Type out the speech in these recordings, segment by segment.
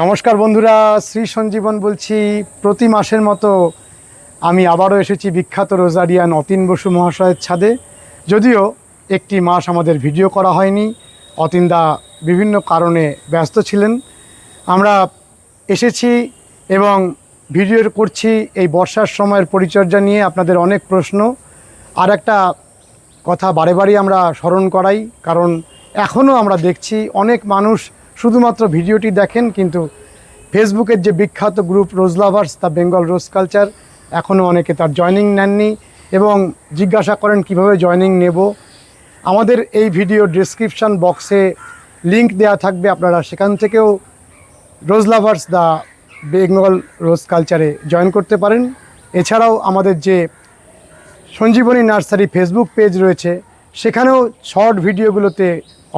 নমস্কার বন্ধুরা, শ্রী সঞ্জীবন বলছি। প্রতি মাসের মতো আমি আবারও এসেছি বিখ্যাত রোজারিয়ান অতীন বসু মহাশয়ের ছাদে। যদিও একটি মাস আমাদের ভিডিও করা হয়নি, অতীনদা বিভিন্ন কারণে ব্যস্ত ছিলেন। আমরা এসেছি এবং ভিডিও করছি এই বর্ষার সময়ের পরিচর্যা নিয়ে। আপনাদের অনেক প্রশ্ন, আর একটা কথা বারে বারে আমরা স্মরণ করাই, কারণ এখনও আমরা দেখছি অনেক মানুষ শুধুমাত্র ভিডিওটি দেখেন, কিন্তু ফেসবুকের যে বিখ্যাত group rose lovers the Bengal rose culture, এখনও অনেকে তার জয়নিং নেননি এবং জিজ্ঞাসা করেন কিভাবে জয়নিং নেব। আমাদের এই ভিডিও ডেসক্রিপশান বক্সে লিংক দেওয়া থাকবে, আপনারা সেখান থেকেও রোজ লাভার্স দ্য বেঙ্গল রোজ কালচারে জয়েন করতে পারেন। এছাড়াও আমাদের যে সঞ্জীবনী নার্সারি ফেসবুক পেজ রয়েছে, সেখানেও শর্ট ভিডিওগুলোতে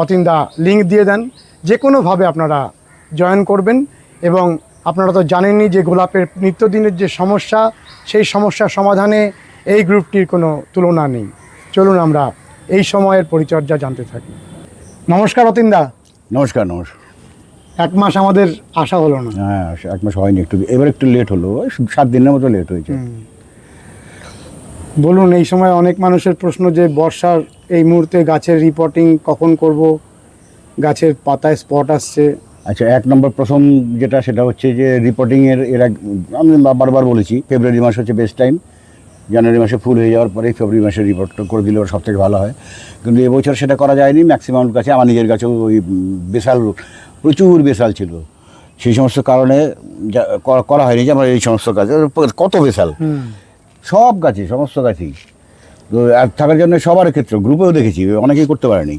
অতীনদা লিংক দিয়ে দেন। যে কোনোভাবে আপনারা জয়েন করবেন। এবং আপনারা তো জানেনই যে গোলাপের নিত্যদিনের যে সমস্যা, সেই সমস্যার সমাধানে এই গ্রুপটির কোনো তুলনা নেই। চলুন আমরা এই সময়ের পরিচর্যা জানতে থাকি। নমস্কার অতীনদা। নমস্কার। নমস্কার। এক মাস আমাদের আসা হলো না। হ্যাঁ, এক মাস হয়নি, এবার একটু লেট হলো, 7 দিনের মতো লেট হয়েছে। বলুন, এই সময় অনেক মানুষের প্রশ্ন যে বর্ষার এই মুহূর্তে গাছের রিপোর্টিং কখন করব, গাছের পাতায় স্পট আসছে। আচ্ছা, প্রথম যেটা সেটা হচ্ছে যে রিপোর্টিংয়ের আমি বারবার বলেছি, ফেব্রুয়ারি মাস হচ্ছে বেস্ট টাইম। জানুয়ারি মাসে ফুল হয়ে যাওয়ার পরে ফেব্রুয়ারি মাসে রিপোর্টটা করে দিলে ওর সবথেকে ভালো হয়। কিন্তু এবছর সেটা করা যায়নি। ম্যাক্সিমাম গাছে, আমার নিজের গাছেও ওই প্রচুর বেসাল ছিল, সেই সমস্ত কারণে করা হয়নি। যে আমার এই সমস্ত গাছে কত বেসাল, সব গাছে, সমস্ত গাছেই তো থাকার জন্য সবার ক্ষেত্রে গ্রুপেও দেখেছি অনেকেই করতে পারেনি।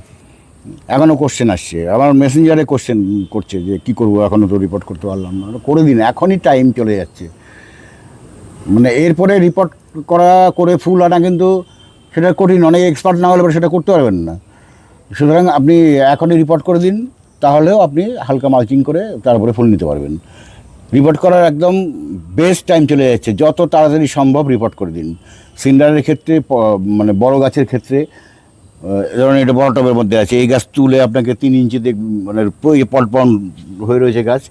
এখনও কোশ্চেন আসছে, আমার মেসেঞ্জারে কোশ্চেন করছে যে কী করবো, এখনও তো রিপোর্ট করতে পারলাম না। করে দিন, এখনই টাইম চলে যাচ্ছে। মানে এরপরে রিপোর্ট করে ফুল আনা কিন্তু সেটা কঠিন, অনেক এক্সপার্ট না হলে পরে সেটা করতে পারবেন না। সুতরাং আপনি এখনই রিপোর্ট করে দিন, তাহলেও আপনি হালকা মালচিং করে তারপরে ফুল নিতে পারবেন। রিপোর্ট করার একদম বেস্ট টাইম চলে যাচ্ছে, যত তাড়াতাড়ি সম্ভব রিপোর্ট করে দিন। সিন্ডারের ক্ষেত্রে, মানে বড় গাছের ক্ষেত্রে, ধরুন এটা বড় টবের মধ্যে আছে, এই গাছ তুলে আপনাকে 3 ইঞ্চিতে, মানে পটপন হয়ে রয়েছে গাছ,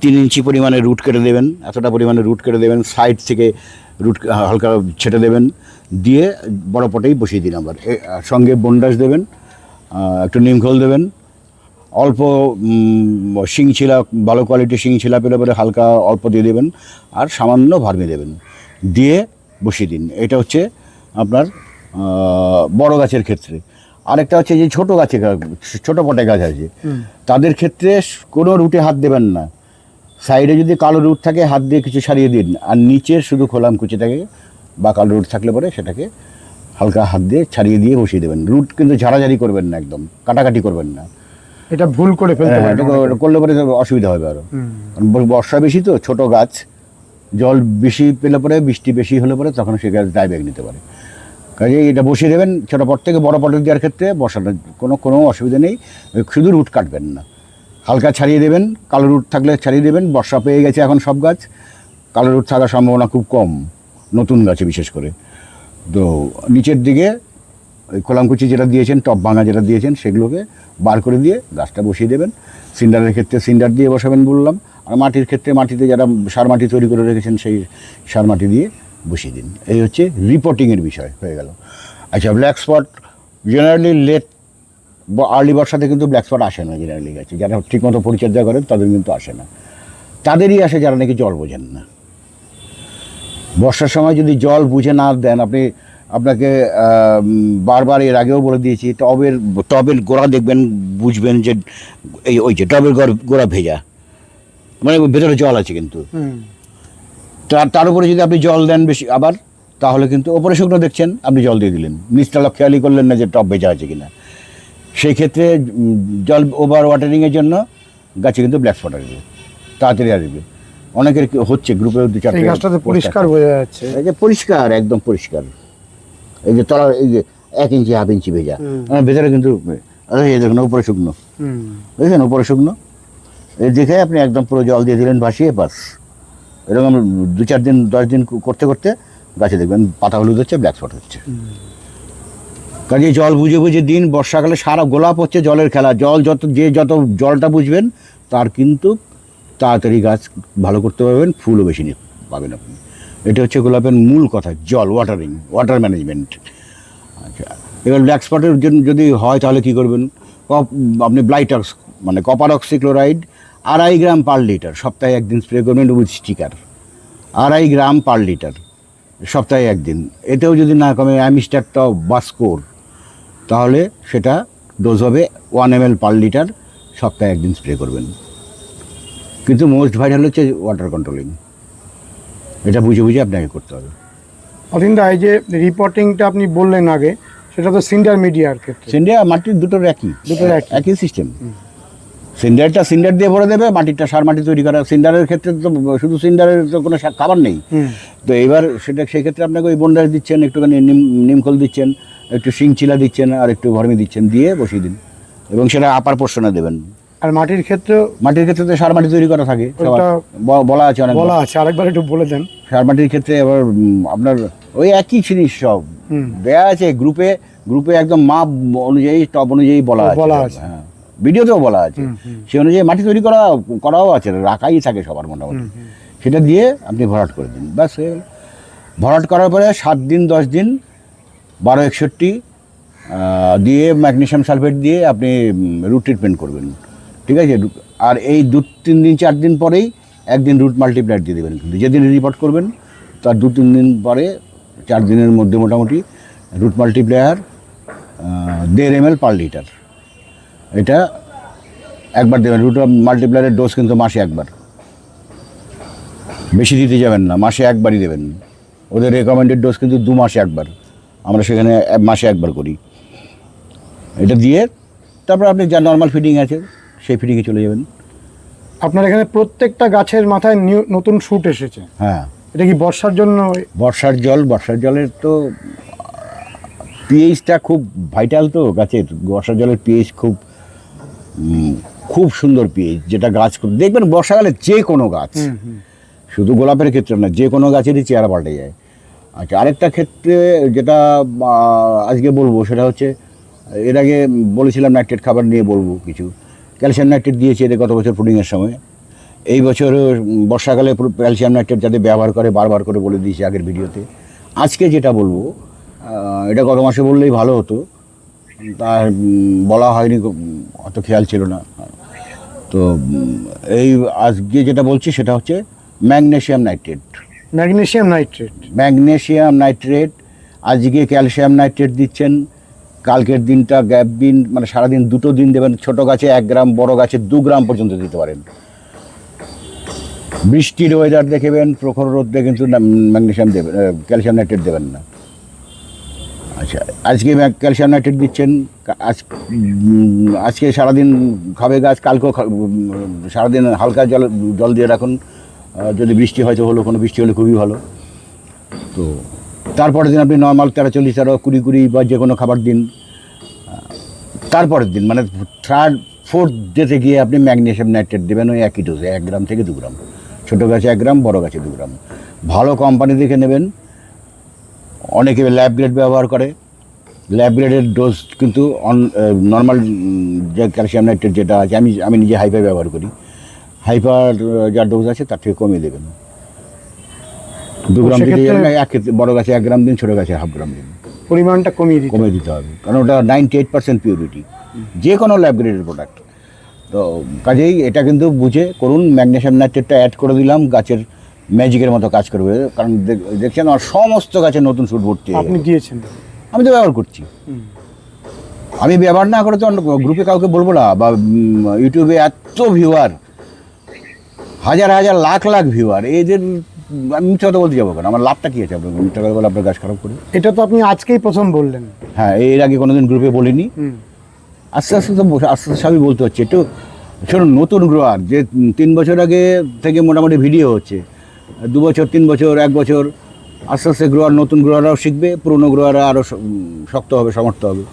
3 ইঞ্চি পরিমাণে রুট কেটে দেবেন, এতটা পরিমাণে রুট কেটে দেবেন, সাইড থেকে রুট হালকা ছেটে দেবেন, দিয়ে বড় পটেই বসিয়ে দিন। আবার সঙ্গে বন্ডাস দেবেন, একটু নিমখোল দেবেন, অল্প শিংছিলা, ভালো কোয়ালিটির শিংছিলা পেলে পরে হালকা অল্প দিয়ে দেবেন, আর সামান্য ভার্মি দেবেন, দিয়ে বসিয়ে দিন। এটা হচ্ছে আপনার বড় গাছের ক্ষেত্রে। আরেকটা হচ্ছে যে ছোটো গাছে, ছোটো পটে গাছ আছে, তাদের ক্ষেত্রে কোনো রুটে হাত দেবেন না। সাইডে যদি কালো রুট থাকে হাত দিয়ে কিছু সারিয়ে দিন, আর নিচের শুধু খোলাম কুচি থাকে বা কালো রুট থাকলে পরে সেটাকে হালকা হাত দিয়ে ছাড়িয়ে দিয়ে বসিয়ে দেবেন। রুট কিন্তু ঝাড়াঝাড়ি করবেন না, একদম কাটাকাটি করবেন না। এটা ভুল করে ফেলতে পারেন, করলে পরে অসুবিধা হবে আরও। কারণ বর্ষা বেশি তো, ছোটো গাছ, জল বেশি পেলে পরে, বৃষ্টি বেশি হলে পরে তখন সে গাছ দায় ব্যাগ নিতে পারে। কাজে এটা বসিয়ে দেবেন। ছোটো পট থেকে বড় পটে দেওয়ার ক্ষেত্রে বর্ষাটা কোনো অসুবিধা নেই, শুধু রুট কাটবেন না, হালকা ছাড়িয়ে দেবেন। কালো রুট থাকলে ছাড়িয়ে দেবেন। বর্ষা পেয়ে গেছে এখন সব গাছ, কালো রুট থাকার সম্ভাবনা খুব কম, নতুন গাছে বিশেষ করে। তো নিচের দিকে ওই খোলামকুচি যেটা দিয়েছেন, টপ ভাঙা যেটা দিয়েছেন, সেগুলোকে বার করে দিয়ে গাছটা বসিয়ে দেবেন। সিন্ডারের ক্ষেত্রে সিন্ডার দিয়ে বসাবেন বললাম, আর মাটির ক্ষেত্রে মাটিতে যারা সার মাটি তৈরি করে রেখেছেন সেই সার মাটি দিয়ে বসিয়ে দিন। এই হচ্ছে রিপোর্টিংয়ের বিষয় হয়ে গেল। আচ্ছা, black spot generally late early বর্ষাতে কিন্তু ব্ল্যাক স্পট আসে না জেনারেলি গাছে, যারা ঠিকমতো পরিচর্যা করেন তাদের কিন্তু আসে না। তাদেরই আসে যারা নাকি জল বোঝেন না। বর্ষার সময় যদি জল বুঝে না দেন, আপনাকে বারবার এর আগেও বলে দিয়েছি, টবের গোড়া দেখবেন, বুঝবেন যে ওই যে টবের গোড়া ভেজা, মানে ভেতরে জল আছে কিন্তু। তার উপরে যদি আপনি জল দেন বেশি আবার, তাহলে কিন্তু ওপরে শুকনো দেখছেন, আপনি জল দিয়ে দিলেন, নিচতলা খেয়ালই করলেন না যে টব ভেজা আছে কিনা। সেই ক্ষেত্রে জল ওভার ওয়াটারিংয়ের জন্য গাছে কিন্তু ব্ল্যাক স্পট আসবে, তাড়াতাড়ি আসবে। অনেকের হচ্ছে, গ্রুপে 2-4 গাছটাতে পরিষ্কার বোঝা যাচ্ছে, এই যে পরিষ্কার, একদম পরিষ্কার। এই যে তলা, এই যে 1 ইঞ্চি 1/2 ইঞ্চি ভেজা, ভেতরে কিন্তু এই দেখুন উপরে শুকনো, বুঝলেন, উপরে শুকনো। এই দেখে আপনি একদম পুরো জল দিয়ে দিলেন ভাসিয়ে, বাস। এরকম 2-4 দিন 10 দিন করতে করতে গাছে দেখবেন পাতা হলুদ হচ্ছে, ব্ল্যাক স্পট হচ্ছে। কাজে জল বুঝে বুঝে দিন। বর্ষাকালে সারা গোলাপ হচ্ছে জলের খেলা। যত জলটা বুঝবেন তার কিন্তু তাড়াতাড়ি গাছ ভালো করতে পারবেন, ফুলও বেশি পাবেন আপনি। এটা হচ্ছে গোলাপের মূল কথা, জল, ওয়াটার ম্যানেজমেন্ট। আচ্ছা, এবার ব্ল্যাক স্পটের জন্য যদি হয় তাহলে কী করবেন? আপনি ব্লাইটক্স মানে কপার অক্সিক্লোরাইড 2.5 গ্রাম পার লিটার সপ্তাহে একদিন স্প্রে করবেন with sticker. 2.5 gram per litre সপ্তাহে একদিন। এতেও যদি না কমে অ্যামিস্টারটা বাস্কোর, তাহলে সেটা ডোজ হবে 1 ml পার লিটার, সপ্তাহে একদিন স্প্রে করবেন। কিন্তু মোস্ট ভাইটাল হচ্ছে ওয়াটার কন্ট্রোলিং, এটা বুঝে বুঝে আপনাকে করতে হবে। অতীনদা, এই যে রিপোর্টিংটা আপনি বললেন আগে, সেটা তো সিন্ডার মিডিয়ার ক্ষেত্রে। সিন্ডার মাটির দুটোর একই একই। একই সিস্টেম। সিন্ডার দিয়ে ভরে দেবে, মাটিটা সার মাটি তৈরি করা। সিন্ডারের ক্ষেত্রে তো শুধু সিন্ডারের তো কোনো খাবার নেই। তো এবার সেই ক্ষেত্রে আপনাকে ওই বন্ডাস দিচ্ছেন, একটুখানি নিমখোল দিচ্ছেন, একটু শিংচিলা দিচ্ছেন, আর একটু ভরমি দিচ্ছেন, দিয়ে বসিয়ে দিন, এবং সেটা আপার পোর্শনে দেবেন। আর মাটির ক্ষেত্রে তো সার মাটি তৈরি করা থাকে, বলা আছে অনেক, বলা আছে, আরেকবার একটু বলে দেন। সার মাটির ক্ষেত্রে এবার আপনার ওই একই জিনিস সব দেয়া আছে গ্রুপে একদম মাপ অনুযায়ী, টপ অনুযায়ী বলা আছে। হ্যাঁ, ভিডিওতেও বলা আছে, সে অনুযায়ী মাটি তৈরি করাও আছে, রাখাই থাকে সবার মোটামুটি। সেটা দিয়ে আপনি ভরাট করে দিন, ব্যাস হয়ে গেল। ভরাট করার পরে 7 দিন 10 দিন 1261 দিয়ে ম্যাগনেসিয়াম সালফেট দিয়ে আপনি রুট ট্রিটমেন্ট করবেন, ঠিক আছে? আর এই 2-3 দিন 4 দিন পরেই একদিন রুট মাল্টিপ্লায়ার দিয়ে দেবেন। কিন্তু যেদিন রিপোর্ট করবেন তার 2-3 দিন পরে, 4 দিনের মধ্যে মোটামুটি root multiplier 1.5 ml per litre, এটা একবার দেবেন। রুট মাল্টিপ্লায়ারের ডোজ কিন্তু মাসে একবার, বেশি দিতে যাবেন না, মাসে একবারই দেবেন। ওদের রেকমেন্ডেড ডোজ কিন্তু 2 মাসে একবার, আমরা সেখানে মাসে একবার করি। এটা দিয়ে তারপর আপনি যা নর্মাল ফিডিং আছে সেই ফিডিংয়ে চলে যাবেন। আপনার এখানে প্রত্যেকটা গাছের মাথায় নতুন শুট এসেছে। হ্যাঁ, এটা কি বর্ষার জন্য? বর্ষার জলের তো পিএইচটা খুব ভাইটাল, তো গাছের বর্ষার জলের পিএইচ খুব সুন্দর পিএইচ, যেটা গাছ দেখবেন বর্ষাকালে যে কোনো গাছ, শুধু গোলাপের ক্ষেত্রে না, যে কোনো গাছেরই চেহারা পাল্টে যায়। আচ্ছা, আরেকটা ক্ষেত্রে যেটা আজকে বলবো সেটা হচ্ছে, এর আগে বলেছিলাম নাইট্রেট খাবার নিয়ে বলবো কিছু। ক্যালসিয়াম নাইট্রেট দিয়েছি এদের গত বছর পুডিংয়ের সময়। এই বছর বর্ষাকালে ক্যালসিয়াম নাইট্রেট যাতে ব্যবহার করে বারবার করে বলে দিয়েছি আগের ভিডিওতে। আজকে যেটা বলবো, এটা গত মাসে বললেই ভালো হতো, তার বলা হয়নি, অত খেয়াল ছিল না। তো এই আজকে যেটা বলছি সেটা হচ্ছে ম্যাগনেসিয়াম নাইট্রেট। আজকে ক্যালসিয়াম নাইট্রেট দিচ্ছেন, কালকের দিনটা গ্যাপ দিন, মানে সারাদিন 2 দিন দেবেন। ছোটো গাছে 1 গ্রাম, বড় গাছে 2 গ্রাম পর্যন্ত দিতে পারেন। বৃষ্টির ওয়েদার দেখবেন, প্রখর রোদে কিন্তু ক্যালসিয়াম নাইট্রেট দেবেন না। আচ্ছা, আজকে ক্যালসিয়াম নাইট্রেট দিচ্ছেন, আজকে সারাদিন খাবে গাছ, কালকেও সারাদিন হালকা জল দিয়ে রাখুন। যদি বৃষ্টি হয়তো হলো, কোনো বৃষ্টি হলে খুবই ভালো। তো তারপরের দিন আপনি নর্মাল 13-40 আর 20 বা যে কোনো খাবার দিন। তারপরের দিন মানে 3rd-4th ডেতে গিয়ে আপনি ম্যাগনেসিয়াম নাইট্রেট দেবেন, ওই একই ডোজে 1 গ্রাম থেকে 2 গ্রাম। ছোটো গাছে 1 গ্রাম, বড় গাছে 2 গ্রাম। ভালো কোম্পানি দেখে নেবেন। অনেকে ল্যাব গ্রেড ব্যবহার করে, ল্যাব গ্রেডের ডোজ কিন্তু নর্মাল যে ক্যালসিয়াম নাইট্রেট যেটা আছে, আমি নিজে হাইপার ব্যবহার করি, হাইপার যা ডোজ আছে তার থেকে কমিয়ে দেবেন। 2 গ্রাম দিতে যাবেন, বড় গাছে 1 গ্রাম দিন, ছোটো গাছে 1/2 গ্রাম দিন। পরিমাণটা কমিয়ে দিতে হবে, কারণ ওটা 98% পিউরিটি, যে কোনো ল্যাব গ্রেডের প্রোডাক্ট। তো কাজেই এটা কিন্তু বুঝে করুন। ম্যাগনেসিয়াম নাইট্রেটটা অ্যাড করে দিলাম, গাছের ম্যাজিকের মতো কাজ করবে। কারণ দেখছেন আমার সমস্ত গাছে নতুন শুট ভর্তি। আপনি দিয়েছেন? আমি তো ব্যবহার করছি। আমি ব্যবহার না করে তো গ্রুপে কাউকে বলবো না, বা ইউটিউবে এত ভিউয়ার, হাজার লাখ ভিউয়ার, এদের আমি মিথ্যা কথা বলতে যাবো কেন? আমার লাভটা কী আছে? আপনার মিথ্যা কথা বলে আপনার গাছ খারাপ করে? এটা তো আপনি আজকেই প্রথম বললেন। হ্যাঁ, এর আগে কোনোদিন গ্রুপে বলিনি। আস্তে আস্তে সবই বলতে হচ্ছে। একটু শুনুন, নতুন গ্রোয়ার যে 3 বছর আগে থেকে মোটামুটি ভিডিও হচ্ছে, 2 বছর 3 বছর 1 বছর, আস্তে আস্তে নতুন গ্রোয়াররাও শিখবে, পুরনো গ্রোয়াররা আরও শক্ত হবে, সমর্থ হবে,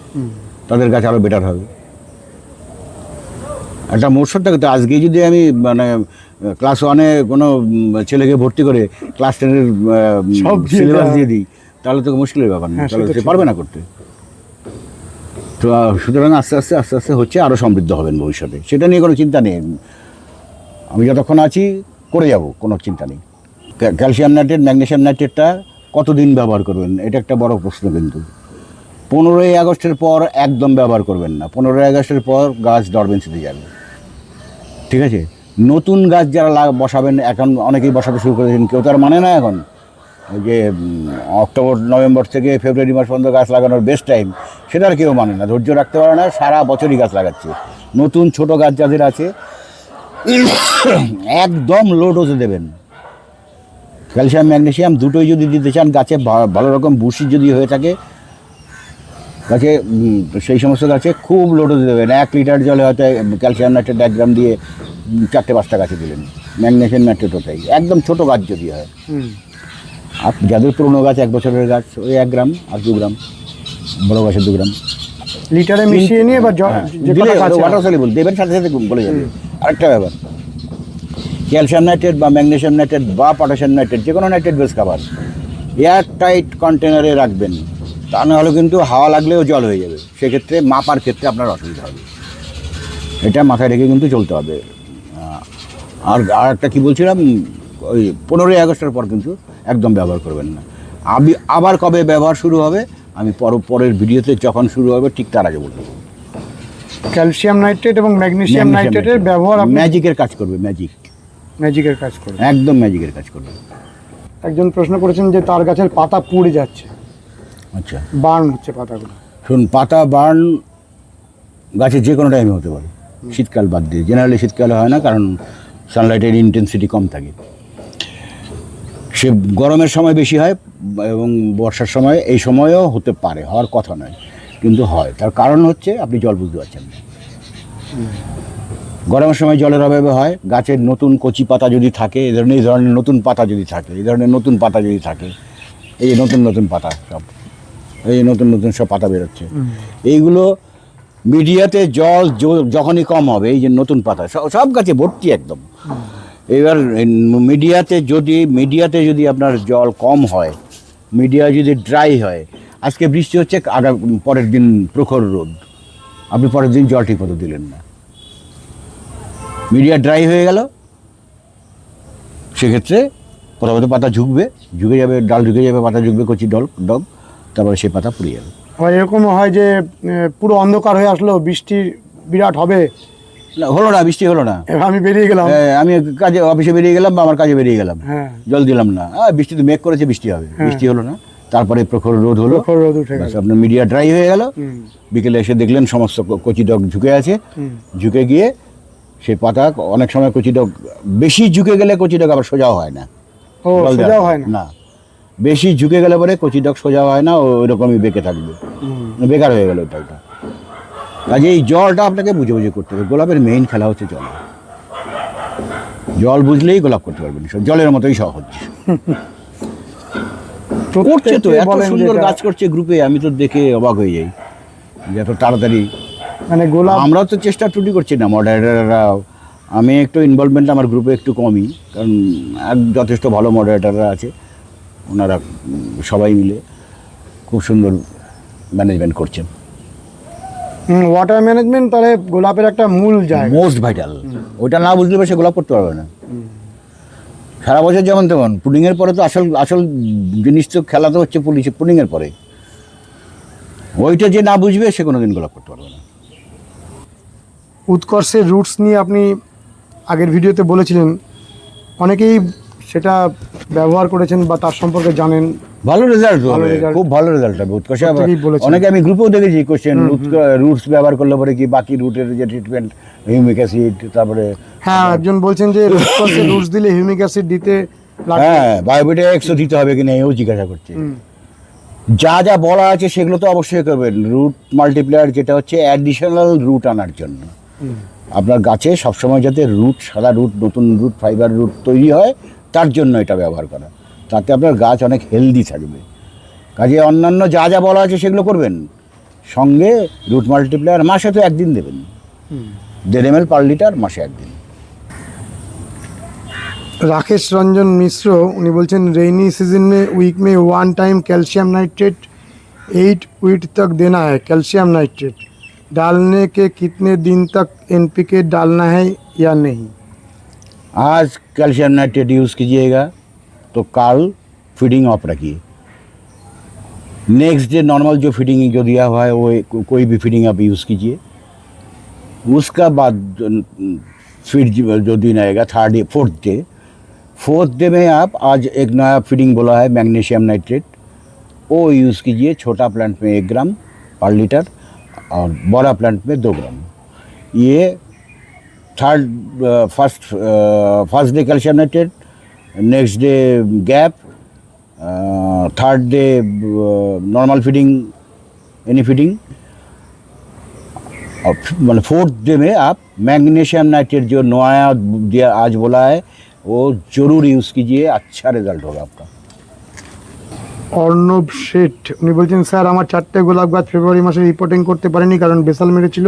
তাদের গাছ আরও বেটার হবে। একটা মোটর থাকে তো। আজকেই যদি আমি মানে ক্লাস 1-এ কোনো ছেলেকে ভর্তি করে ক্লাস 10-এর সিলেবাস দিয়ে দিই, তাহলে তো মুশকিলের ব্যাপার না, তাহলে সে পারবে না করতে। তো সুতরাং আস্তে আস্তে হচ্ছে, আরও সমৃদ্ধ হবেন ভবিষ্যতে, সেটা নিয়ে কোনো চিন্তা নেই। আমি যতক্ষণ আছি করে যাব, কোনো চিন্তা নেই। ক্যালসিয়াম নাইট্রেট, ম্যাগনেসিয়াম নাইট্রেটটা কতদিন ব্যবহার করবেন, এটা একটা বড় প্রশ্ন। কিন্তু 15ই আগস্টের পর একদম ব্যবহার করবেন না। 15ই আগস্টের পর গাছ ডরমেন্সিতে যাবে, ঠিক আছে? নতুন গাছ যারা বসাবেন, এখন অনেকেই বসাতে শুরু করেছেন, কেউ তো আর মানে না এখন ওই যে অক্টোবর নভেম্বর থেকে ফেব্রুয়ারি মাস পর্যন্ত গাছ লাগানোর বেস্ট টাইম, সেটা আর কেউ মানে না, ধৈর্য রাখতে পারে না, সারা বছরই গাছ লাগাচ্ছে। নতুন ছোট গাছ যাদের আছে একদম লো ডোজে দেবেন। ক্যালসিয়াম ম্যাগনেসিয়াম দুটোই যদি দিতে চান, গাছে ভালো রকম বুশি যদি হয়ে থাকে গাছে, সেই সমস্ত গাছে খুব লো ডোজে দেবেন। 1 লিটার জলে হয়তো ক্যালসিয়াম নাইট্রেট 1 গ্রাম দিয়ে 4-5টা গাছে দিলেন, ম্যাগনেসিয়াম নাইট্রেটও তাই। একদম ছোট গাছ যদি হয়। আর যাদের পুরোনো গাছ 1 বছরের গাছ, ওই 1 গ্রাম আর 2 গ্রাম, বড় গাছের 2 গ্রাম লিটারে মিশিয়ে নিয়ে বা ওয়াটার সলিউবল দেবেন, সাথে সাথে বলে যাবে। আরেকটা ব্যাপার, ক্যালসিয়াম নাইট্রেট বা ম্যাগনেসিয়াম নাইট্রেট বা পটাশিয়াম নাইট্রেট, যে কোনো নাইট্রেট বেস খাবার এয়ার টাইট কন্টেনারে রাখবেন, তা নাহলে কিন্তু হাওয়া লাগলেও জল হয়ে যাবে। সেক্ষেত্রে মাপার ক্ষেত্রে আপনার অসুবিধা হবে, এটা মাথায় রেখে কিন্তু চলতে হবে। আর একটা কী বলছিলাম, ওই 15ই আগস্টের পর কিন্তু একদম ব্যবহার করবেন না। আবার কবে ব্যবহার শুরু হবে আমি পরের ভিডিওতে যখন শুরু হবে ঠিক তার আগে বলবো। ক্যালসিয়াম নাইট্রেট এবং ম্যাগনেসিয়াম নাইট্রেটের ব্যবহার ম্যাজিকের কাজ করবে, ম্যাজিকের কাজ করবে, একদম ম্যাজিকের কাজ করবে। একজন প্রশ্ন করেছেন যে তার গাছের পাতা পুড়ে যাচ্ছে, আচ্ছা, বার্ন হচ্ছে পাতাগুলো। শুন, পাতা বার্ন গাছে যে কোনো টাইমে হতে পারে, শীতকাল বাদ দিয়ে। জেনারেলি শীতকালে হয় না, কারণ সানলাইটের ইন্টেন্সিটি কম থাকে। সে গরমের সময় বেশি হয় এবং বর্ষার সময়, এই সময়ও হতে পারে, হওয়ার কথা নয় কিন্তু হয়। তার কারণ হচ্ছে আপনি জল বুঝতে পারছেন না। গরমের সময় জলের অভাবে হয়। গাছের নতুন কচি পাতা যদি থাকে, এই ধরনের নতুন পাতা যদি থাকে, এই যে নতুন পাতা সব, এই নতুন সব পাতা বেরোচ্ছে, এইগুলো মিডিয়াতে জল যখনই কম হবে, এই যে নতুন পাতা সব গাছে ভর্তি একদম। এবার মিডিয়াতে যদি আপনার জল কম হয়, মিডিয়া যদি ড্রাই হয়, আজকে বৃষ্টি হচ্ছে, পরের দিন প্রখর রোদ, আপনি পরের দিন জল ঠিক মতো দিলেন না, মিডিয়া ড্রাই হয়ে গেল। সেক্ষেত্রে প্রথমত পাতা ঝুঁকে যাবে, ডাল ঝুঁকে যাবে, পাতা ঝুঁকবে, কচি ডগ, তারপরে সেই পাতা পুড়ে যাবে। এরকমও হয় যে পুরো অন্ধকার হয়ে আসলো, বৃষ্টি বিরাট হবে, হলো না, বৃষ্টি হলো না, আমি বেরিয়ে গেলাম, আমি অফিসে বেরিয়ে গেলাম বা আমার কাজে বেরিয়ে গেলাম, জল দিলাম না, বৃষ্টিতে মেঘ করেছে, বৃষ্টি হবে, বৃষ্টি হলো না, তারপরে প্রখর রোদ হলো, আপনার মিডিয়া ড্রাই হয়ে গেল। বিকেলে এসে দেখলেন সমস্ত কচি ডগ ঝুঁকে আছে, ঝুঁকে গিয়ে সেই পাতা, অনেক সময় কচি ডগ বেশি ঝুঁকে গেলে কচি ডগ আবার সোজাও হয় না, না, বেশি ঝুঁকে গেলে পরে কচি ডগ সোজা হয় না, ওইরকমই বেঁকে থাকবে, বেকার হয়ে গেল ওইটা। কাজে এই জলটা আপনাকে বুঝে করতে হবে। গোলাপের মেইন খেলা হচ্ছে জল বুঝলেই গোলাপ করতে পারবেন, জলের মতোই সহজ। করছে তো, এত সুন্দর গাছ করছে গ্রুপে, আমি তো দেখে অবাক হয়ে যাই যে এত তাড়াতাড়ি। মানে গোলাপ, আমরাও তো চেষ্টা ত্রুটি করছি না, মডারেটাররাও। আমি একটু ইনভলভমেন্ট আমার গ্রুপে একটু কমই, কারণ যথেষ্ট ভালো মডারেটাররা আছে, ওনারা সবাই মিলে খুব সুন্দর ম্যানেজমেন্ট করছেন। ওয়াটার ম্যানেজমেন্ট তাহলে গোলাপের একটা মূল জায়গা, মোস্ট ভাইটাল। ওইটা না বুঝলে সে গোলাপ করতে পারবে না। সারা বছর যেমন তেমন, পুডিংয়ের পরে তো আসল জিনিস তো, খেলা তো হচ্ছে পুডিংয়ের পরে। ওইটা যে না বুঝবে সে কোনোদিন গোলাপ করতে পারবে না। উৎকর্ষের রুটস নিয়ে আপনি আগের ভিডিওতে বলেছিলেন, অনেকেই সেটা ব্যবহার করেছেন বা তার সম্পর্কে জানেন, ভালো রেজাল্ট হবে, খুব ভালো রেজাল্ট হবে উৎকর্ষে। অনেকে আমি গ্রুপেও দেখেছি কোশ্চেন, রুটস ব্যবহার করলে পরে কি বাকি রুটের যে ট্রিটমেন্ট, হিউমিক অ্যাসিড, তারপরে একজন বলছেন যে উৎকর্ষের রুটস দিলে হিউমিক অ্যাসিড দিতে, বায়োবিটা-এক্সও দিতে হবে কিনা এও জিজ্ঞাসা করছে। যা বলা আছে সেগুলো তো অবশ্যই করবেন। রুট মাল্টিপ্লায়ার যেটা হচ্ছে অ্যাডিশনাল রুট আনার জন্য, আপনার গাছে সবসময় যাতে সাদা রুট, নতুন রুট, ফাইবার রুট তৈরি হয়, তার জন্য এটা ব্যবহার করা। তাতে আপনার গাছ অনেক হেলদি থাকবে। কাজে অন্যান্য যা বলা আছে সেগুলো করবেন, সঙ্গে রুট মাল্টিপ্লায়ার মাসে তো 1 দিন দেবেন, 1.5 ml per লিটার, মাসে 1 দিন। राकेश रंजन मिश्र उन्नी बोलছেন रेनी सीजन में वीक में 1 टाइम कैल्शियम नाइट्रेट 8 वीट तक देना है। कैल्शियम नाइट्रेट डालने के कितने दिन तक एनपीके डालना है या नहीं? आज कैल्शियम नाइट्रेट यूज़ कीजिएगा तो कल फीडिंग ऑफ रखिए, नेक्स्ट डे नॉर्मल जो फीडिंग जो दिया हुआ है वो कोई भी फीडिंग आप यूज़ कीजिए। उसका बाद फिर जो दिन आएगा थर्ड डे फोर्थ डे में आप आज एक नया फीडिंग बोला है मैग्नीशियम नाइट्रेट, वो यूज़ कीजिए। छोटा प्लांट में 1 ग्राम पर लीटर और बड़ा प्लांट में 2 ग्राम। ये first day calcium nitrate, next day gap, third day normal feeding any feeding, और मतलब फोर्थ डे में आप मैग्नीशियम नाइट्रेट जो नया दिया आज बोला है वो जरूर यूज़ कीजिए, अच्छा रिजल्ट होगा आपका। অর্ণব শেঠ উনি বলছেন স্যার আমার 4টে গোলাপ গাছ ফেব্রুয়ারি মাসে রিপোর্টিং করতে পারেনি কারণ বেসাল মেরেছিল।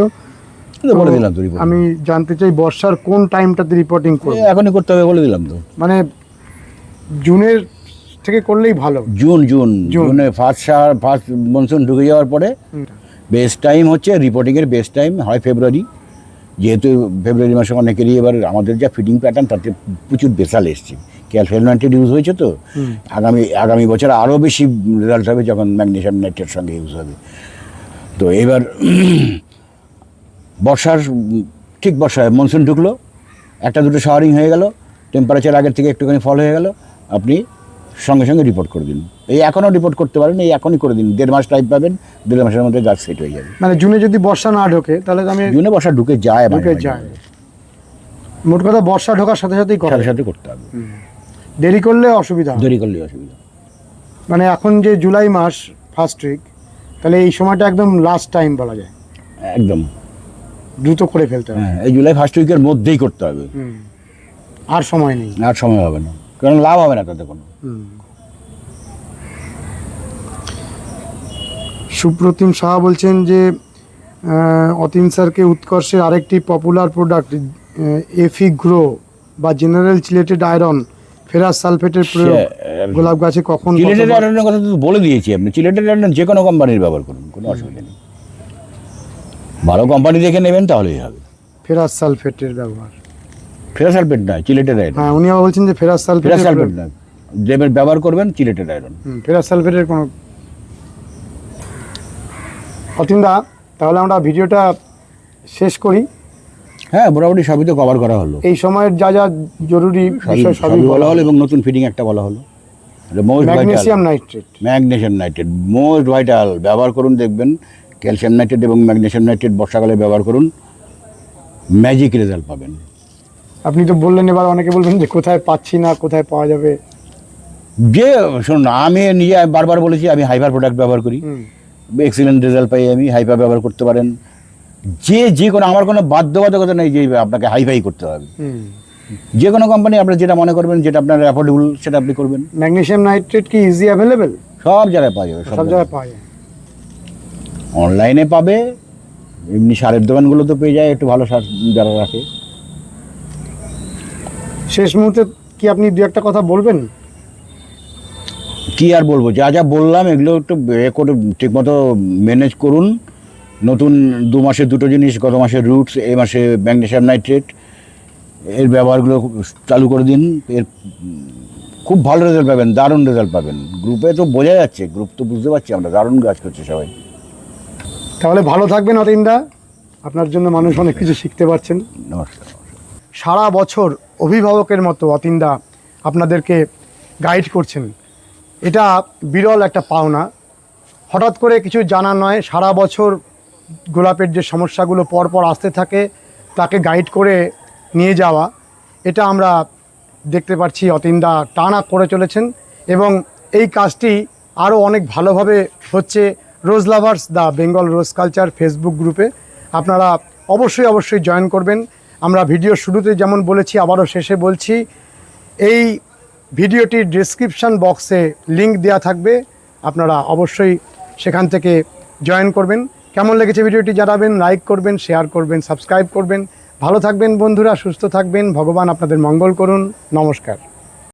তো বলে দিলাম তো report। আমি জানতে চাই বর্ষার কোন টাইমটাতে রিপোর্টিং করব? এখনই করতে হবে বলে দিলাম তো, মানে জুনের থেকে করলেই ভালো। জুনে ফার্স্ট মনসুন ঢুকে যাওয়ার পরে বেস্ট টাইম হচ্ছে রিপোর্টিংয়ের, বেস্ট টাইম হয় ফেব্রুয়ারি, যেহেতু ফেব্রুয়ারি মাসে অনেকেরই এবার আমাদের যা ফিডিং প্যাটার্ন তাতে প্রচুর বেসাল এসছে, ক্যালসিয়াম নাইট্রেট ইউজ হয়েছে, তো আগামী বছর আরও বেশি রেজাল্ট হবে যখন ম্যাগনেশিয়াম নাইট্রেট সঙ্গে ইউজ হবে। তো এবার বর্ষায় মনসুন ঢুকলো, 1-2 শাওয়ারিং হয়ে গেল, টেম্পারেচার আগের থেকে একটুখানি ফল হয়ে গেল, আপনি সঙ্গে সঙ্গে রিপোর্ট করে দিন। এই এখনও রিপোর্ট করতে পারেন, এই এখনই করে দিন, 1.5 মাস টাইম পাবেন, 1.5 মাসের মধ্যে গাছ সেট হয়ে যাবে। মানে জুনে যদি বর্ষা না ঢোকে তাহলে তো আমি জুনে বর্ষা ঢুকে যায়, মোট কথা বর্ষা ঢোকার সাথে সাথেই সাথে করতে হবে, দেরি করলে অসুবিধা। মানে এখন যে জুলাই মাস ফার্স্ট উইক, তাহলে এই সময়টা একদম লাস্ট টাইম বলা যায়, একদম দ্রুত করে ফেলতে হবে। এই জুলাই ফার্স্ট উইকের মধ্যেই করতে হবে, আর সময় নেই, আর সময় হবে না, কারণ লাভ হবে না তাতে কোনো। সুপ্রতিম সাহা বলছেন যে অতীন স্যারকে উৎকর্ষের আরেকটি পপুলার প্রোডাক্ট এফি গ্রো বা জেনারেল চিলেটেড আয়রন ফেরাস সালফেটের প্রয়োগ গোলাপ গাছে কখন? চিলেটেড আয়রনের কথা তো বলে দিয়েছি, আপনি চিলেটেড আয়রন যে কোনো কোম্পানির ব্যবহার করুন, কোনো অসুবিধা নেই, ভালো কোম্পানি দেখে নেবেন তাহলেই হবে। ফেরাস সালফেটের ব্যবহার, ফেরাস সালফেট না, চিলেটেড আয়রন। হ্যাঁ, উনি আবার বলছেন যে ফেরাস সালফেট না, যে ব্যবহার করবেন চিলেটেড আয়রন। ফেরাস সালফেটের কোনো। অতীনদা, তাহলে আমরা ভিডিওটা শেষ করি। হ্যাঁ, মোটামুটি সবই তো কভার করা হলো, এই সময়ের যা যা জরুরি বিষয় সবই বলা হলো, এবং নতুন ফিডিং একটা বলা হলো, ম্যাগনেসিয়াম নাইট্রেট মোস্ট ভাইটাল, ব্যবহার করুন, দেখবেন ক্যালসিয়াম নাইট্রেট এবং ম্যাগনেসিয়াম নাইট্রেট বর্ষাকালে ব্যবহার করুন, ম্যাজিক রেজাল্ট পাবেন। আপনি তো বললেন, এবার অনেকে বলবেন যে কোথায় পাচ্ছি না, কোথায় পাওয়া যাবে। যে শুনুন, আমি নিজে বারবার বলেছি আমি হাইপার প্রোডাক্ট ব্যবহার করি, এক্সিলেন্ট রেজাল্ট পাই আমি। হাইপার ব্যবহার করতে পারেন, যে কোনো, আমার কোনো বাধ্যবাধকতা নেই যে আপনাকে হাইফাই করতে হবে, যে কোনো কোম্পানি আপনার যেটা মনে করবেন, যেটা আপনার অ্যাফোর্ডেবল সেটা আপনি করবেন। ম্যাগনেসিয়াম নাইট্রেট কি ইজি অ্যাভেলেবেল? সব জায়গায় পাওয়া যাবে, সব জায়গায় পাওয়া যায়, অনলাইনে পাবে, এমনি সারের দোকানগুলো তো পেয়ে যায়, একটু ভালো সার যারা রাখে। শেষ মুহূর্তে কি আপনি দু একটা কথা বলবেন? কি আর বলবো, যা যা বললাম এগুলো একটু করে ঠিকমতো ম্যানেজ করুন। নতুন 2 মাসে 2টো জিনিস, গত মাসে রুটস, এই মাসে ম্যাগনেসিয়াম নাইট্রেট, এর ব্যবহারগুলো চালু করে দিন, এর খুব ভালো রেজাল্ট পাবেন, দারুণ রেজাল্ট পাবেন। গ্রুপে তো বোঝা যাচ্ছে, গ্রুপ তো বুঝতে পারছি আমরা, দারুণ কাজ করছে সবাই। তাহলে ভালো থাকবেন অতীনদা, আপনার জন্য মানুষ অনেক কিছু শিখতে পারছেন। নমস্কার। সারা বছর অভিভাবকের মতো অতীনদা আপনাদেরকে গাইড করছেন, এটা বিরল একটা পাওনা। হঠাৎ করে কিছু জানা নয়, সারা বছর গোলাপের যে সমস্যাগুলো পরপর আসতে থাকে তাকে গাইড করে নিয়ে যাওয়া, এটা আমরা দেখতে পাচ্ছি অতীনদা টানা করে চলেছেন, এবং এই কাজটি আরও অনেক ভালোভাবে হচ্ছে rose lovers the Bengal rose culture Facebook গ্রুপে। আপনারা অবশ্যই জয়েন করবেন। আমরা ভিডিওর শুরুতে যেমন বলেছি, আবারও শেষে বলছি, এই ভিডিওটির ডেসক্রিপশান বক্সে লিঙ্ক দেওয়া থাকবে, আপনারা অবশ্যই সেখান থেকে জয়েন করবেন। কেমন লেগেছে ভিডিওটি জানাবেন, লাইক করবেন, শেয়ার করবেন, সাবস্ক্রাইব করবেন। ভালো থাকবেন বন্ধুরা, সুস্থ থাকবেন, ভগবান আপনাদের মঙ্গল করুন। নমস্কার।